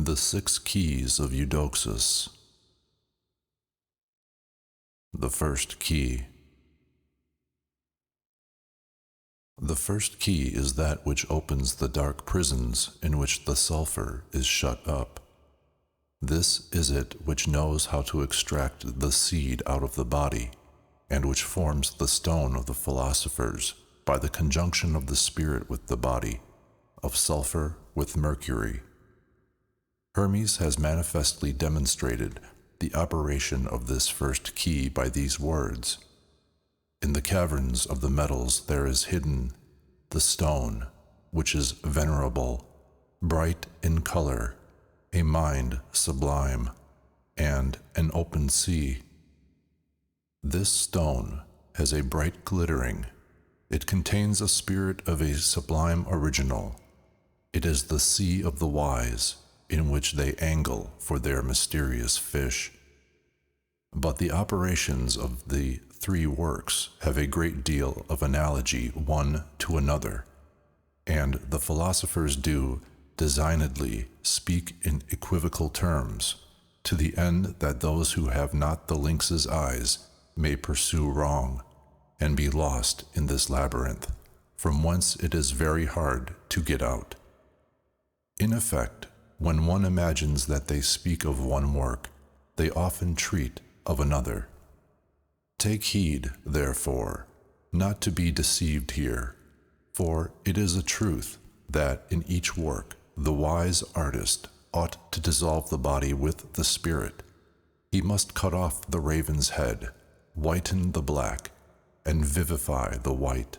The 6 Keys of Eudoxus. The first key. The first key is that which opens the dark prisons in which the sulfur is shut up. This is it which knows how to extract the seed out of the body, and which forms the stone of the philosophers by the conjunction of the spirit with the body, of sulfur with mercury. Hermes has manifestly demonstrated the operation of this first key by these words. In the caverns of the metals there is hidden the stone, which is venerable, bright in color, a mind sublime, and an open sea. This stone has a bright glittering. It contains a spirit of a sublime original. It is the sea of the wise, in which they angle for their mysterious fish. But the operations of the 3 works have a great deal of analogy one to another, and the philosophers do designedly speak in equivocal terms, to the end that those who have not the lynx's eyes may pursue wrong, and be lost in this labyrinth, from whence it is very hard to get out. In effect, when one imagines that they speak of one work, they often treat of another. Take heed, therefore, not to be deceived here, for it is a truth that in each work the wise artist ought to dissolve the body with the spirit. He must cut off the raven's head, whiten the black, and vivify the white.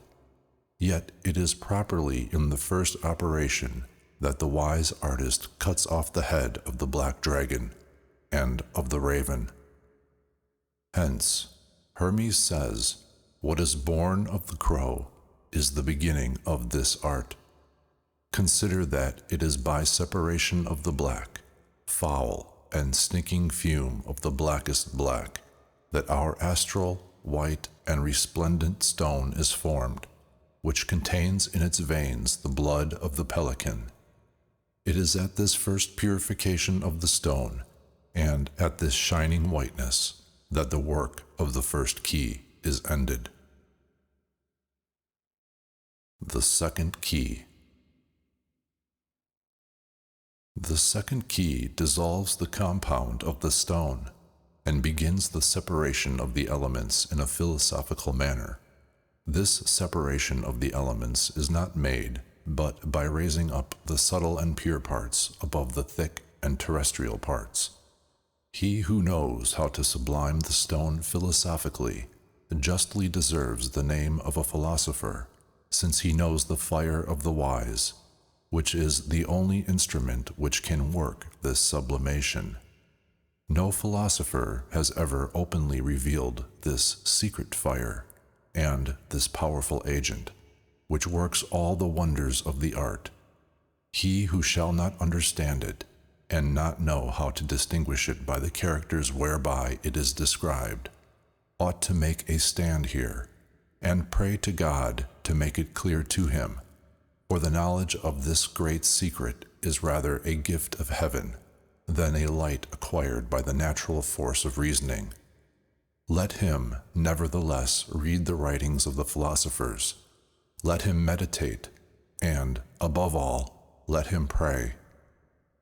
Yet it is properly in the first operation that the wise artist cuts off the head of the black dragon and of the raven. Hence, Hermes says, what is born of the crow is the beginning of this art. Consider that it is by separation of the black, foul, and stinking fume of the blackest black that our astral, white, and resplendent stone is formed, which contains in its veins the blood of the pelican. It is at this first purification of the stone, and at this shining whiteness, that the work of the first key is ended. The second key. The second key dissolves the compound of the stone, and begins the separation of the elements in a philosophical manner. This separation of the elements is not made but by raising up the subtle and pure parts above the thick and terrestrial parts. He who knows how to sublime the stone philosophically justly deserves the name of a philosopher, since he knows the fire of the wise, which is the only instrument which can work this sublimation. No philosopher has ever openly revealed this secret fire and this powerful agent, which works all the wonders of the art. He who shall not understand it, and not know how to distinguish it by the characters whereby it is described, ought to make a stand here, and pray to God to make it clear to him, for the knowledge of this great secret is rather a gift of heaven than a light acquired by the natural force of reasoning. Let him, nevertheless, read the writings of the philosophers. Let him meditate, and, above all, let him pray.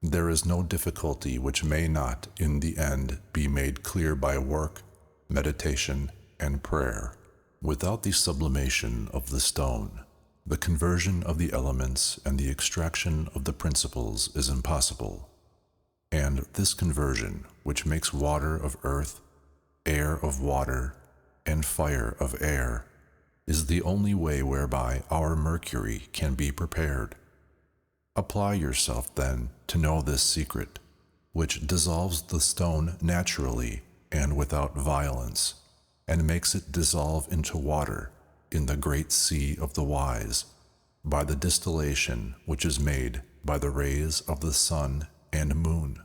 There is no difficulty which may not, in the end, be made clear by work, meditation, and prayer. Without the sublimation of the stone, the conversion of the elements and the extraction of the principles is impossible. And this conversion, which makes water of earth, air of water, and fire of air, is the only way whereby our mercury can be prepared. Apply yourself, then, to know this secret, which dissolves the stone naturally and without violence, and makes it dissolve into water in the great sea of the wise, by the distillation which is made by the rays of the sun and moon.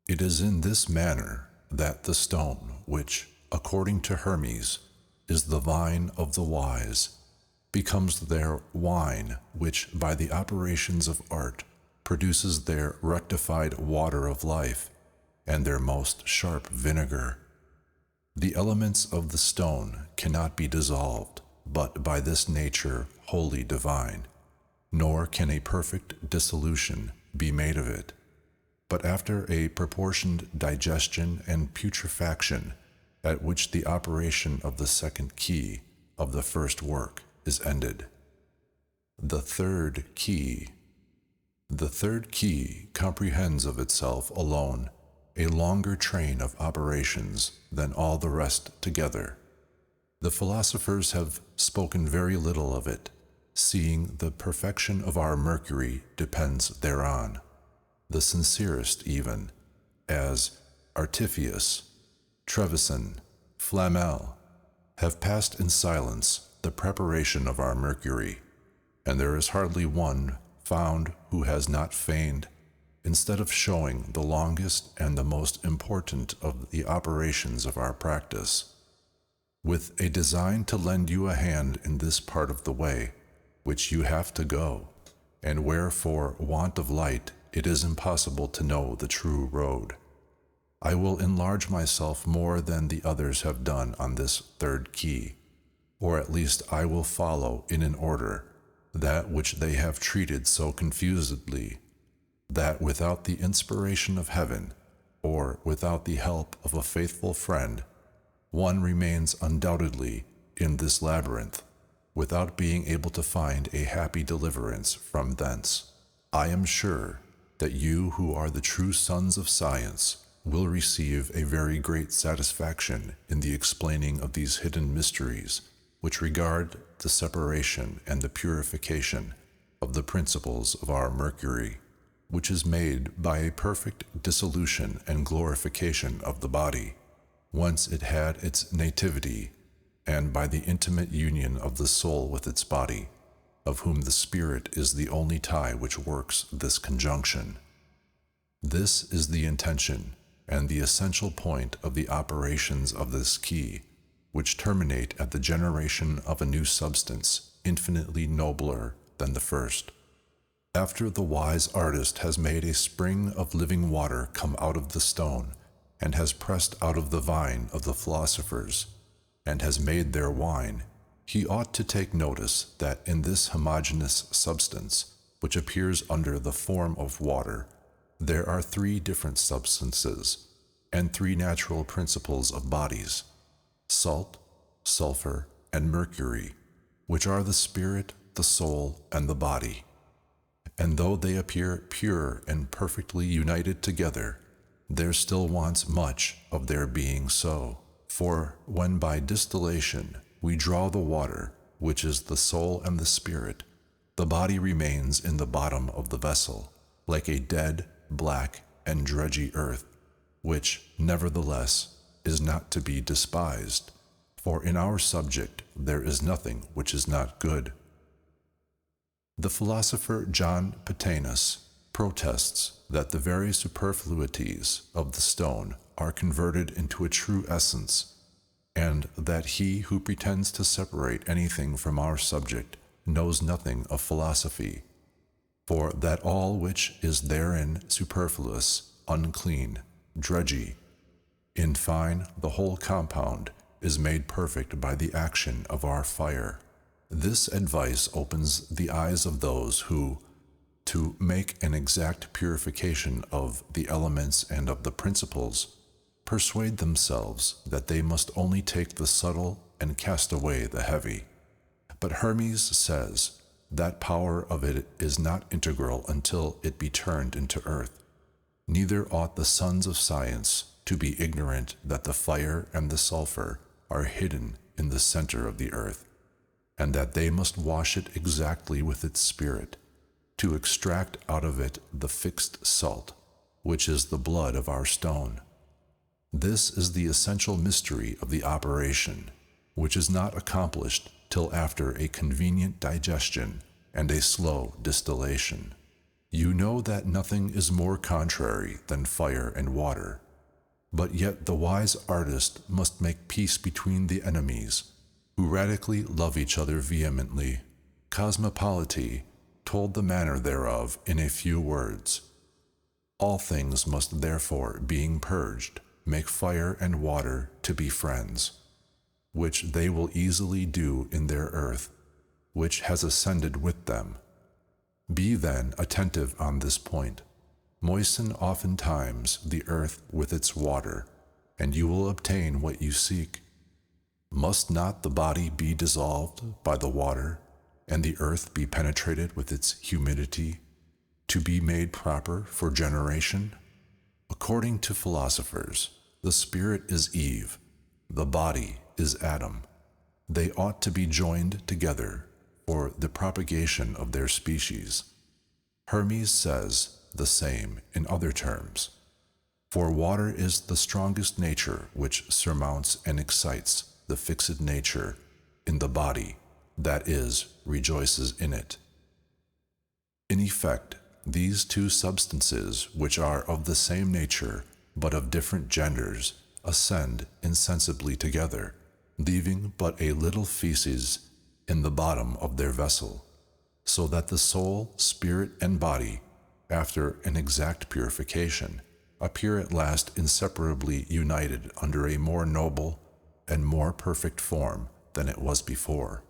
It is in this manner that the stone, which, according to Hermes, is the vine of the wise, becomes their wine, which by the operations of art produces their rectified water of life and their most sharp vinegar. The elements of the stone cannot be dissolved, but by this nature wholly divine, nor can a perfect dissolution be made of it, but after a proportioned digestion and putrefaction, at which the operation of the second key of the first work is ended. The third key. The third key comprehends of itself alone a longer train of operations than all the rest together. The philosophers have spoken very little of it, seeing the perfection of our mercury depends thereon. The sincerest even, as Artifius, Trevisan, Flamel, have passed in silence the preparation of our mercury, and there is hardly one found who has not feigned, instead of showing the longest and the most important of the operations of our practice, with a design to lend you a hand in this part of the way, which you have to go, and where for want of light it is impossible to know the true road. I will enlarge myself more than the others have done on this third key, or at least I will follow in an order that which they have treated so confusedly, that without the inspiration of heaven, or without the help of a faithful friend, one remains undoubtedly in this labyrinth, without being able to find a happy deliverance from thence. I am sure that you who are the true sons of science will receive a very great satisfaction in the explaining of these hidden mysteries, which regard the separation and the purification of the principles of our mercury, which is made by a perfect dissolution and glorification of the body, whence it had its nativity, and by the intimate union of the soul with its body, of whom the spirit is the only tie which works this conjunction. This is the intention and the essential point of the operations of this key, which terminate at the generation of a new substance infinitely nobler than the first. After the wise artist has made a spring of living water come out of the stone, and has pressed out of the vine of the philosophers, and has made their wine, he ought to take notice that in this homogeneous substance, which appears under the form of water, there are three different substances, and three natural principles of bodies, salt, sulfur, and mercury, which are the spirit, the soul, and the body. And though they appear pure and perfectly united together, there still wants much of their being so. For when by distillation we draw the water, which is the soul and the spirit, the body remains in the bottom of the vessel, like a dead, black, and dredgy earth, which, nevertheless, is not to be despised, for in our subject there is nothing which is not good. The philosopher John Patanus protests that the very superfluities of the stone are converted into a true essence, and that he who pretends to separate anything from our subject knows nothing of philosophy, for that all which is therein superfluous, unclean, dredgy, in fine, the whole compound, is made perfect by the action of our fire. This advice opens the eyes of those who, to make an exact purification of the elements and of the principles, persuade themselves that they must only take the subtle and cast away the heavy. But Hermes says that power of it is not integral until it be turned into earth. Neither ought the sons of science to be ignorant that the fire and the sulfur are hidden in the center of the earth, and that they must wash it exactly with its spirit, to extract out of it the fixed salt, which is the blood of our stone. This is the essential mystery of the operation, which is not accomplished till after a convenient digestion and a slow distillation. You know that nothing is more contrary than fire and water, but yet the wise artist must make peace between the enemies, who radically love each other vehemently. Cosmopolity told the manner thereof in a few words. All things must therefore, being purged, make fire and water to be friends, which they will easily do in their earth, which has ascended with them. Be then attentive on this point. Moisten oftentimes the earth with its water, and you will obtain what you seek. Must not the body be dissolved by the water, and the earth be penetrated with its humidity, to be made proper for generation? According to philosophers, the spirit is Eve, the body is Adam. They ought to be joined together for the propagation of their species. Hermes says the same in other terms. For water is the strongest nature which surmounts and excites the fixed nature in the body, that is, rejoices in it. In effect, these two substances, which are of the same nature, but of different genders, ascend insensibly together, leaving but a little feces in the bottom of their vessel, so that the soul, spirit, and body, after an exact purification, appear at last inseparably united under a more noble and more perfect form than it was before,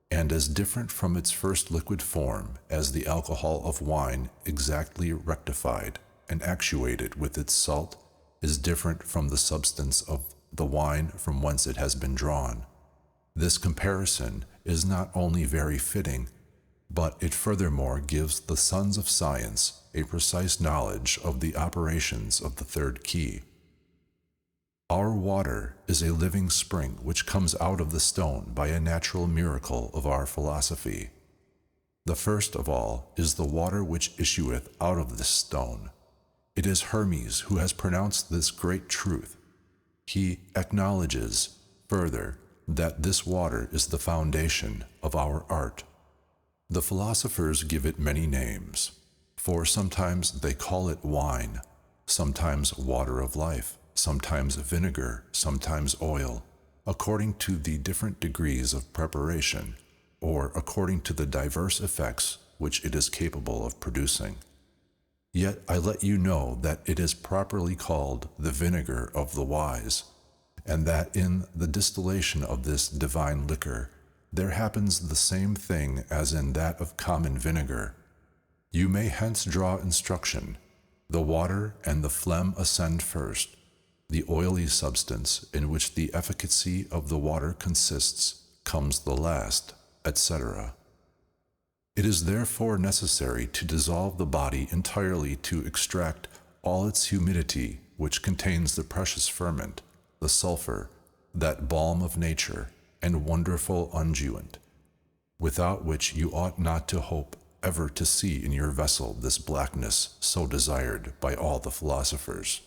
and as different from its first liquid form as the alcohol of wine exactly rectified and actuated with its salt is different from the substance of the wine from whence it has been drawn. This comparison is not only very fitting, but it furthermore gives the sons of science a precise knowledge of the operations of the third key. Our water is a living spring which comes out of the stone by a natural miracle of our philosophy. The first of all is the water which issueth out of this stone. It is Hermes who has pronounced this great truth. He acknowledges, further, that this water is the foundation of our art. The philosophers give it many names, for sometimes they call it wine, sometimes water of life, sometimes vinegar, sometimes oil, according to the different degrees of preparation, or according to the diverse effects which it is capable of producing. Yet I let you know that it is properly called the vinegar of the wise, and that in the distillation of this divine liquor there happens the same thing as in that of common vinegar. You may hence draw instruction. The water and the phlegm ascend first, the oily substance in which the efficacy of the water consists comes the last, etc. It is therefore necessary to dissolve the body entirely to extract all its humidity which contains the precious ferment, the sulfur, that balm of nature, and wonderful unguent, without which you ought not to hope ever to see in your vessel this blackness so desired by all the philosophers.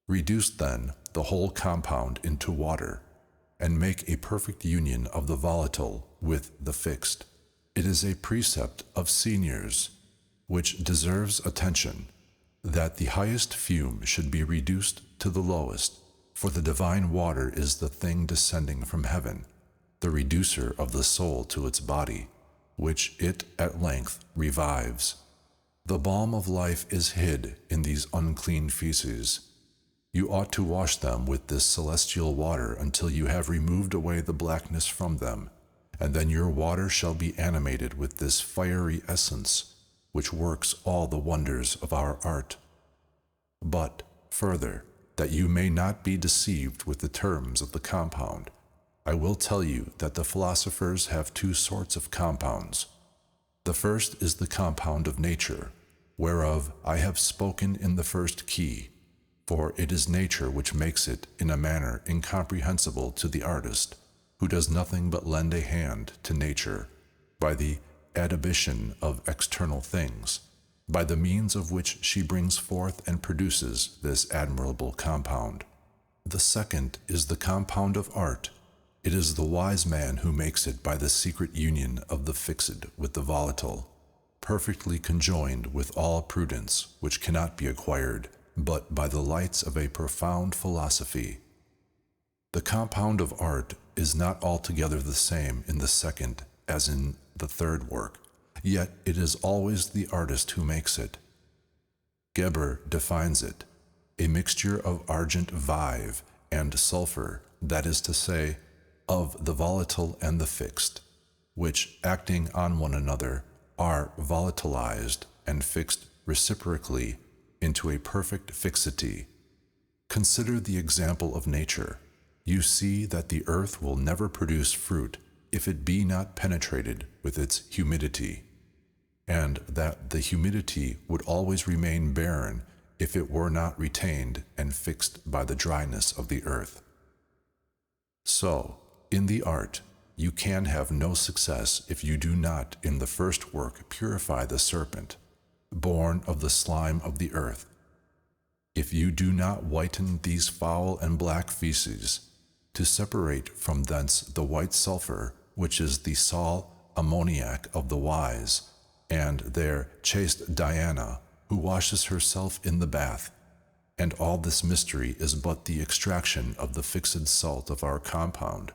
Reduce then the whole compound into water, and make a perfect union of the volatile with the fixed. It is a precept of seniors, which deserves attention, that the highest fume should be reduced to the lowest, for the divine water is the thing descending from heaven, the reducer of the soul to its body, which it at length revives. The balm of life is hid in these unclean feces. You ought to wash them with this celestial water until you have removed away the blackness from them, and then your water shall be animated with this fiery essence, which works all the wonders of our art. But, further, that you may not be deceived with the terms of the compound, I will tell you that the philosophers have two sorts of compounds. The first is the compound of nature, whereof I have spoken in the first key, for it is nature which makes it in a manner incomprehensible to the artist, who does nothing but lend a hand to nature by the adhibition of external things, by the means of which she brings forth and produces this admirable compound. The second is the compound of art. It is the wise man who makes it by the secret union of the fixed with the volatile, perfectly conjoined with all prudence, which cannot be acquired but by the lights of a profound philosophy. The compound of art is not altogether the same in the second as in the third work, yet it is always the artist who makes it. Geber defines it, a mixture of argent vive and sulfur, that is to say, of the volatile and the fixed, which, acting on one another, are volatilized and fixed reciprocally into a perfect fixity. Consider the example of nature. You see that the earth will never produce fruit if it be not penetrated with its humidity, and that the humidity would always remain barren if it were not retained and fixed by the dryness of the earth. So, in the art, you can have no success if you do not in the first work purify the serpent, born of the slime of the earth. If you do not whiten these foul and black feces, to separate from thence the white sulfur, which is the sal ammoniac of the wise, and their chaste Diana, who washes herself in the bath, and all this mystery is but the extraction of the fixed salt of our compound,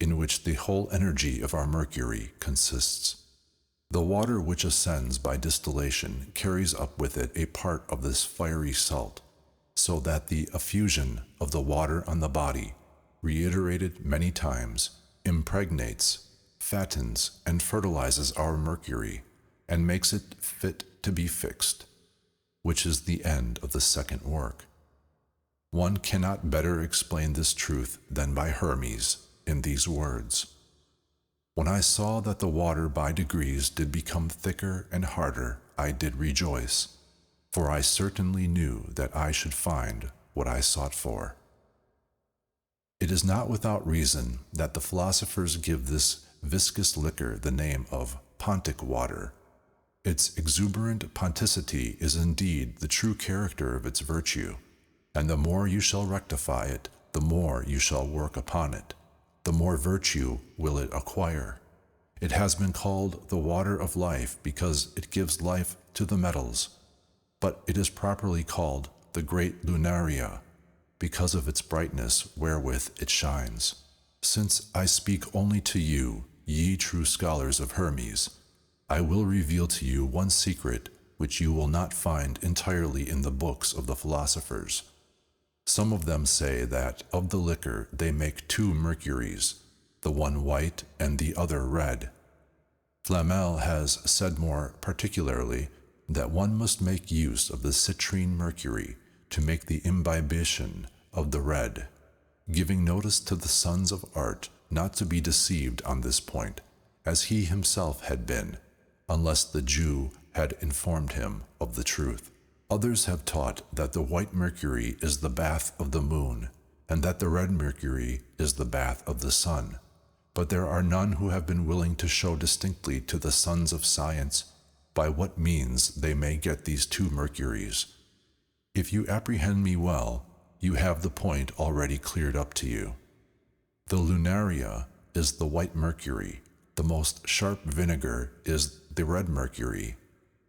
in which the whole energy of our mercury consists. The water which ascends by distillation carries up with it a part of this fiery salt, so that the effusion of the water on the body, reiterated many times, impregnates, fattens, and fertilizes our mercury, and makes it fit to be fixed, which is the end of the second work. One cannot better explain this truth than by Hermes in these words: When I saw that the water by degrees did become thicker and harder, I did rejoice, for I certainly knew that I should find what I sought for. It is not without reason that the philosophers give this viscous liquor the name of Pontic water. Its exuberant ponticity is indeed the true character of its virtue, and the more you shall rectify it, the more you shall work upon it, the more virtue will it acquire. It has been called the water of life because it gives life to the metals, but it is properly called the great lunaria because of its brightness wherewith it shines. Since I speak only to you, ye true scholars of Hermes, I will reveal to you one secret which you will not find entirely in the books of the philosophers. Some of them say that of the liquor they make two mercuries, the one white and the other red. Flamel has said more particularly that one must make use of the citrine mercury to make the imbibition of the red, giving notice to the sons of art not to be deceived on this point, as he himself had been, unless the Jew had informed him of the truth. Others have taught that the white mercury is the bath of the moon, and that the red mercury is the bath of the sun, but there are none who have been willing to show distinctly to the sons of science by what means they may get these two mercuries. If you apprehend me well, you have the point already cleared up to you. The lunaria is the white mercury, the most sharp vinegar is the red mercury,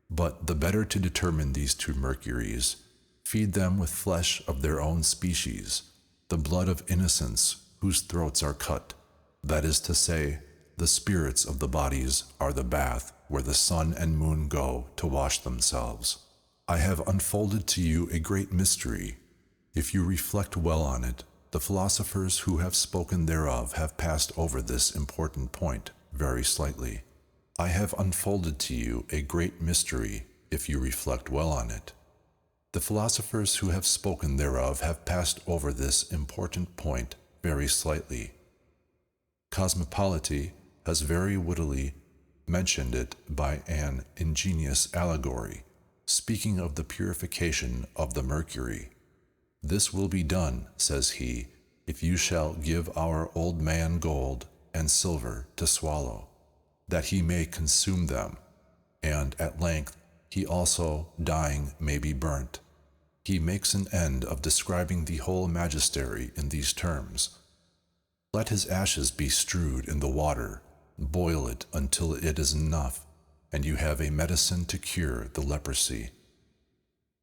but the better to determine these two mercuries, feed them with flesh of their own species, the blood of innocents whose throats are cut, that is to say, the spirits of the bodies are the bath where the sun and moon go to wash themselves. I have unfolded to you a great mystery. If you reflect well on it, the philosophers who have spoken thereof have passed over this important point very slightly. I have unfolded to you a great mystery, if you reflect well on it. The philosophers who have spoken thereof have passed over this important point very slightly. Cosmopolite has very wittily mentioned it by an ingenious allegory, speaking of the purification of the mercury. This will be done, says he, if you shall give our old man gold and silver to swallow, that he may consume them, and at length he also, dying, may be burnt. He makes an end of describing the whole magistery in these terms. Let his ashes be strewed in the water, boil it until it is enough, and you have a medicine to cure the leprosy.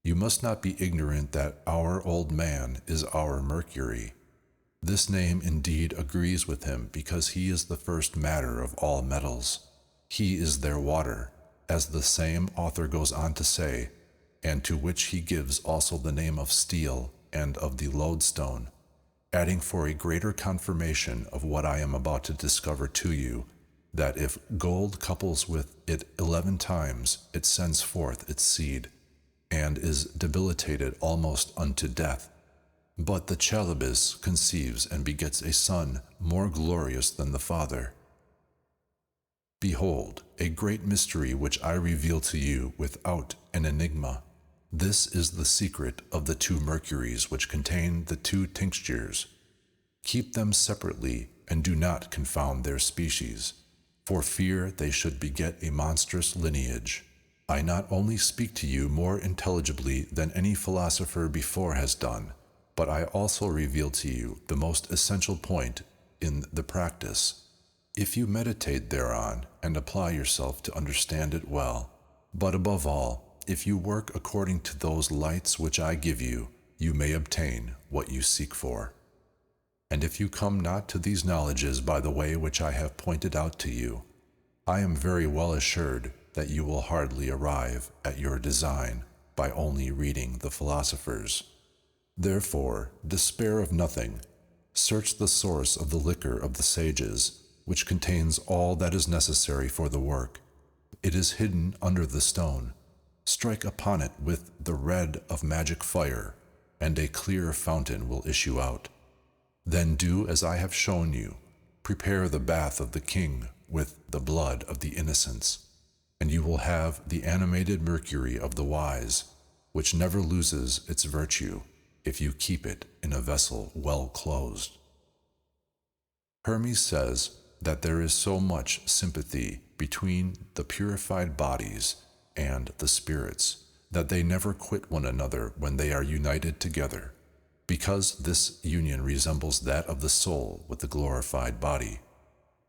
You must not be ignorant that our old man is our mercury. This name indeed agrees with him because he is the first matter of all metals. He is their water, as the same author goes on to say, and to which he gives also the name of steel and of the lodestone, adding for a greater confirmation of what I am about to discover to you, that if gold couples with it 11 times, it sends forth its seed, and is debilitated almost unto death. But the Chalybis conceives and begets a son more glorious than the father. Behold, a great mystery which I reveal to you without an enigma. This is the secret of the 2 mercuries which contain the 2 tinctures. Keep them separately, and do not confound their species, for fear they should beget a monstrous lineage. I not only speak to you more intelligibly than any philosopher before has done, but I also reveal to you the most essential point in the practice, if you meditate thereon and apply yourself to understand it well. But above all, if you work according to those lights which I give you, you may obtain what you seek for. And if you come not to these knowledges by the way which I have pointed out to you, I am very well assured that you will hardly arrive at your design by only reading the philosophers. Therefore, despair of nothing. Search the source of the liquor of the sages, which contains all that is necessary for the work. It is hidden under the stone. Strike upon it with the red of magic fire, and a clear fountain will issue out. Then do as I have shown you. Prepare the bath of the king with the blood of the innocents, and you will have the animated mercury of the wise, which never loses its virtue if you keep it in a vessel well closed. Hermes says that there is so much sympathy between the purified bodies and the spirits that they never quit one another when they are united together, because this union resembles that of the soul with the glorified body,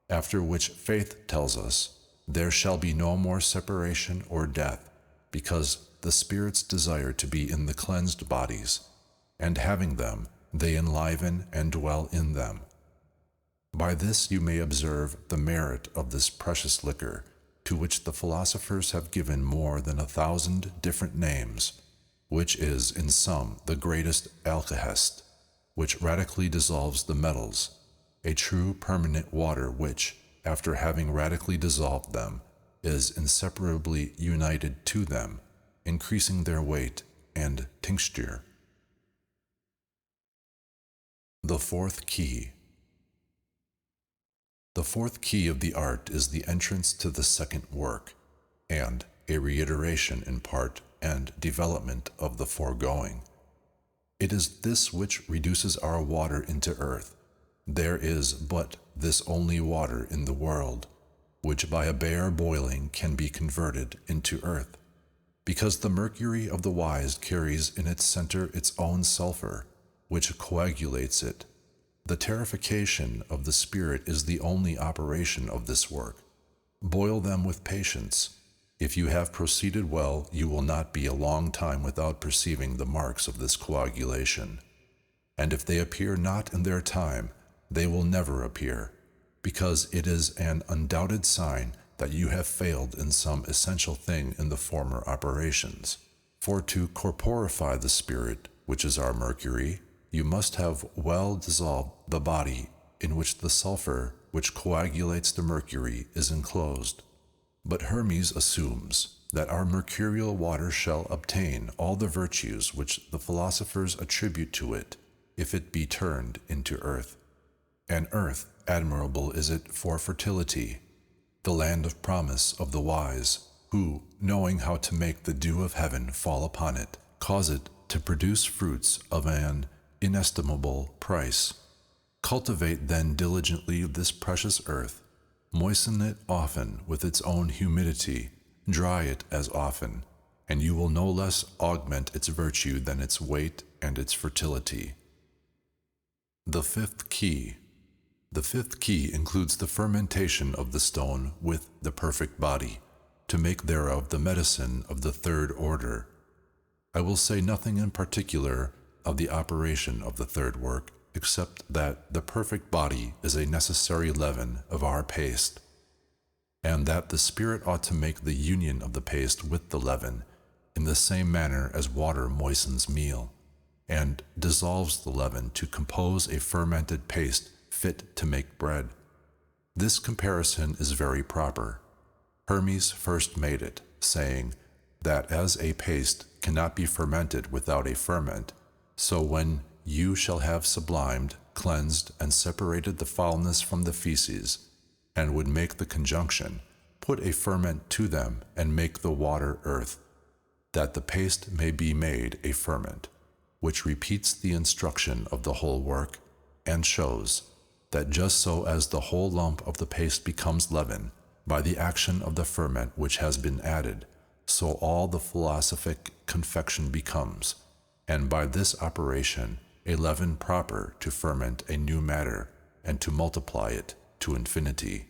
after which faith tells us there shall be no more separation or death, because the spirits desire to be in the cleansed bodies, and having them, they enliven and dwell in them. By this you may observe the merit of this precious liquor, to which the philosophers have given more than 1,000 different names, which is in sum the greatest alkahest, which radically dissolves the metals, a true permanent water which, after having radically dissolved them, is inseparably united to them, increasing their weight and tincture. The 4th key. The 4th key of the art is the entrance to the 2nd work, and a reiteration in part and development of the foregoing. It is this which reduces our water into earth. There is but this only water in the world, which by a bare boiling can be converted into earth, because the mercury of the wise carries in its center its own sulfur, which coagulates it. The terrification of the spirit is the only operation of this work. Boil them with patience. If you have proceeded well, you will not be a long time without perceiving the marks of this coagulation. And if they appear not in their time, they will never appear, because it is an undoubted sign that you have failed in some essential thing in the former operations. For to corporify the spirit, which is our mercury, you must have well dissolved the body in which the sulfur which coagulates the mercury is enclosed. But Hermes assumes that our mercurial water shall obtain all the virtues which the philosophers attribute to it, if it be turned into earth. And earth, admirable is it for fertility, the land of promise of the wise, who, knowing how to make the dew of heaven fall upon it, cause it to produce fruits of an inestimable price. Cultivate then diligently this precious earth, moisten it often with its own humidity, dry it as often, and you will no less augment its virtue than its weight and its fertility. The 5th key. The 5th key includes the fermentation of the stone with the perfect body, to make thereof the medicine of the 3rd order. I will say nothing in particular of the operation of the 3rd work, except that the perfect body is a necessary leaven of our paste. and that the spirit ought to make the union of the paste with the leaven, in the same manner as water moistens meal, and dissolves the leaven to compose a fermented paste fit to make bread. This comparison is very proper. Hermes first made it, saying that as a paste cannot be fermented without a ferment, so when you shall have sublimed, cleansed, and separated the foulness from the feces, and would make the conjunction, put a ferment to them, and make the water earth, that the paste may be made a ferment, which repeats the instruction of the whole work, and shows that just so as the whole lump of the paste becomes leaven by the action of the ferment which has been added, so all the philosophic confection becomes, and by this operation, a leaven proper to ferment a new matter and to multiply it to infinity.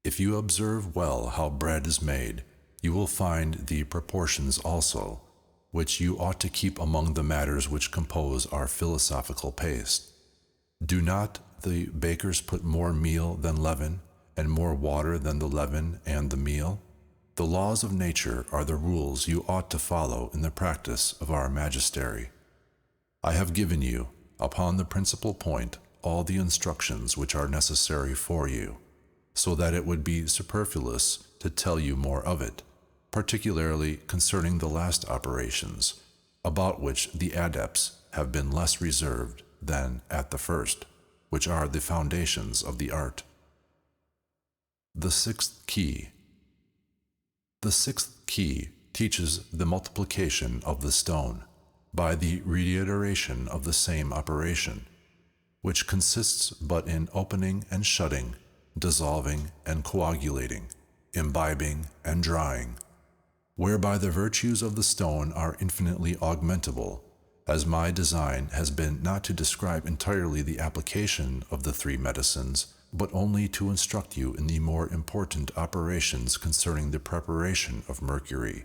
If you observe well how bread is made, you will find the proportions also, which you ought to keep among the matters which compose our philosophical paste. Do not the bakers put more meal than leaven, and more water than the leaven and the meal? The laws of nature are the rules you ought to follow in the practice of our magistery. I have given you, upon the principal point, all the instructions which are necessary for you, so that it would be superfluous to tell you more of it, particularly concerning the last operations, about which the adepts have been less reserved than at the first, which are the foundations of the art. The sixth key. The sixth key teaches the multiplication of the stone by the reiteration of the same operation, which consists but in opening and shutting, dissolving and coagulating, imbibing and drying, whereby the virtues of the stone are infinitely augmentable, as my design has been not to describe entirely the application of the three medicines, but only to instruct you in the more important operations concerning the preparation of mercury,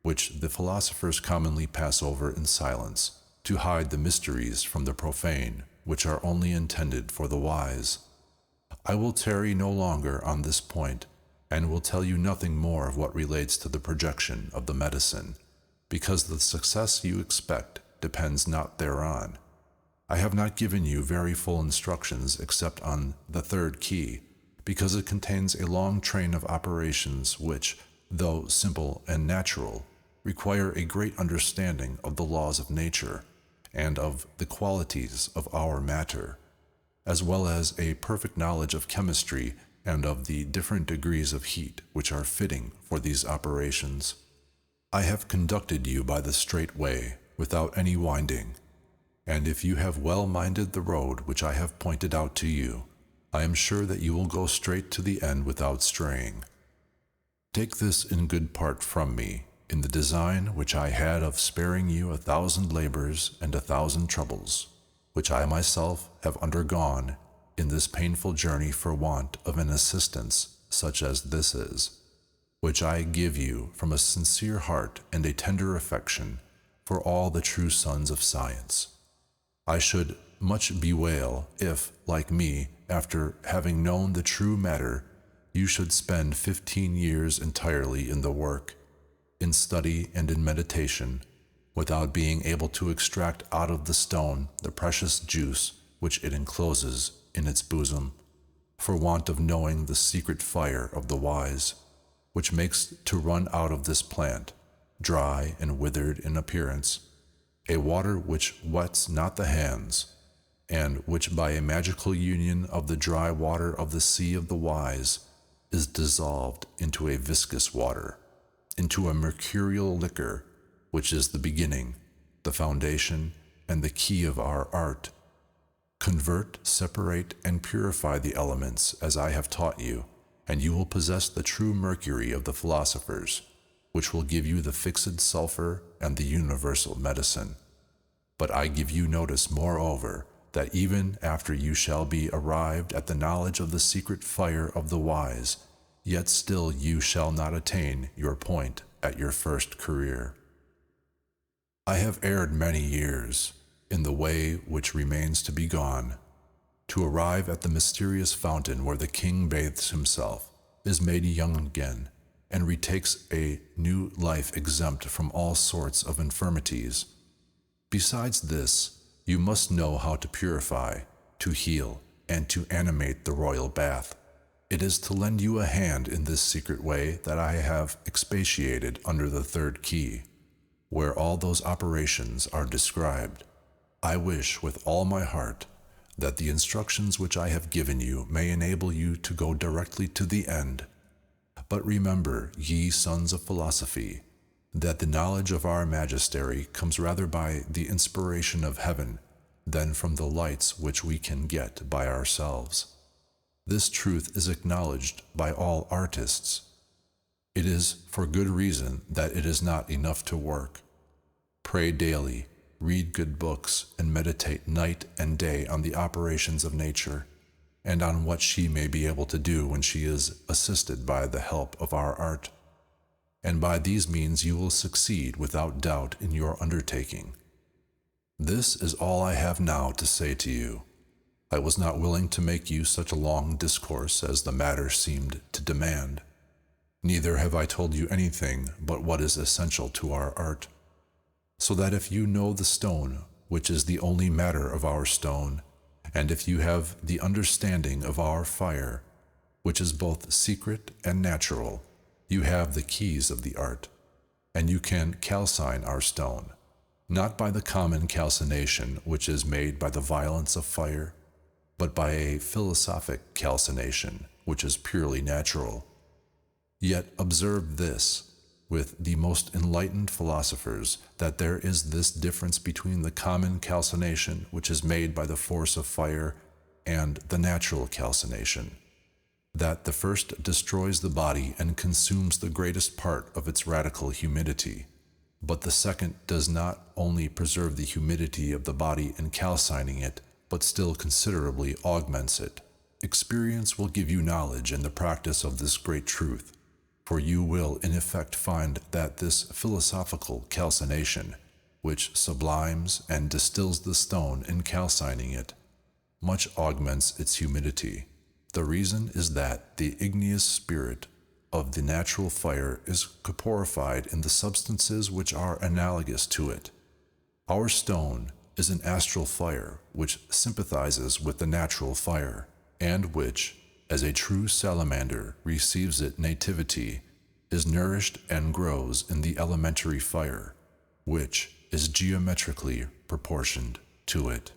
which the philosophers commonly pass over in silence, to hide the mysteries from the profane, which are only intended for the wise. I will tarry no longer on this point, and will tell you nothing more of what relates to the projection of the medicine, because the success you expect depends not thereon. I have not given you very full instructions except on the third key, because it contains a long train of operations which, though simple and natural, require a great understanding of the laws of nature and of the qualities of our matter, as well as a perfect knowledge of chemistry and of the different degrees of heat which are fitting for these operations. I have conducted you by the straight way, without any winding, and if you have well minded the road which I have pointed out to you, I am sure that you will go straight to the end without straying. Take this in good part from me, in the design which I had of sparing you 1,000 labors and 1,000 troubles, which I myself have undergone in this painful journey for want of an assistance such as this is, which I give you from a sincere heart and a tender affection for all the true sons of science. I should much bewail if, like me, after having known the true matter, you should spend 15 years entirely in the work, in study and in meditation, without being able to extract out of the stone the precious juice which it encloses in its bosom, for want of knowing the secret fire of the wise, which makes to run out of this plant, dry and withered in appearance, a water which wets not the hands, and which by a magical union of the dry water of the sea of the wise is dissolved into a viscous water, into a mercurial liquor, which is the beginning, the foundation, and the key of our art. Convert, separate, and purify the elements as I have taught you, and you will possess the true mercury of the philosophers, which will give you the fixed sulfur and the universal medicine. But I give you notice, moreover, that even after you shall be arrived at the knowledge of the secret fire of the wise, yet still you shall not attain your point at your first career. I have erred many years in the way which remains to be gone, to arrive at the mysterious fountain where the king bathes himself, is made young again, and retakes a new life exempt from all sorts of infirmities. Besides this, you must know how to purify, to heal, and to animate the royal bath. It is to lend you a hand in this secret way that I have expatiated under the third key, where all those operations are described. I wish with all my heart that the instructions which I have given you may enable you to go directly to the end. But remember, ye sons of philosophy, that the knowledge of our magistery comes rather by the inspiration of heaven than from the lights which we can get by ourselves. This truth is acknowledged by all artists. It is for good reason that it is not enough to work. Pray daily, read good books, and meditate night and day on the operations of nature, and on what she may be able to do when she is assisted by the help of our art. And by these means you will succeed without doubt in your undertaking. This is all I have now to say to you. I was not willing to make you such a long discourse as the matter seemed to demand. Neither have I told you anything but what is essential to our art, so that if you know the stone, which is the only matter of our stone, and if you have the understanding of our fire, which is both secret and natural, you have the keys of the art, and you can calcine our stone, not by the common calcination which is made by the violence of fire, but by a philosophic calcination which is purely natural. Yet observe this, with the most enlightened philosophers, that there is this difference between the common calcination which is made by the force of fire and the natural calcination, that the first destroys the body and consumes the greatest part of its radical humidity, but the second does not only preserve the humidity of the body in calcining it, but still considerably augments it. Experience will give you knowledge in the practice of this great truth, for you will in effect find that this philosophical calcination, which sublimes and distills the stone in calcining it, much augments its humidity. The reason is that the igneous spirit of the natural fire is corporified in the substances which are analogous to it. Our stone is an astral fire which sympathizes with the natural fire, and which, as a true salamander receives it nativity, is nourished and grows in the elementary fire, which is geometrically proportioned to it.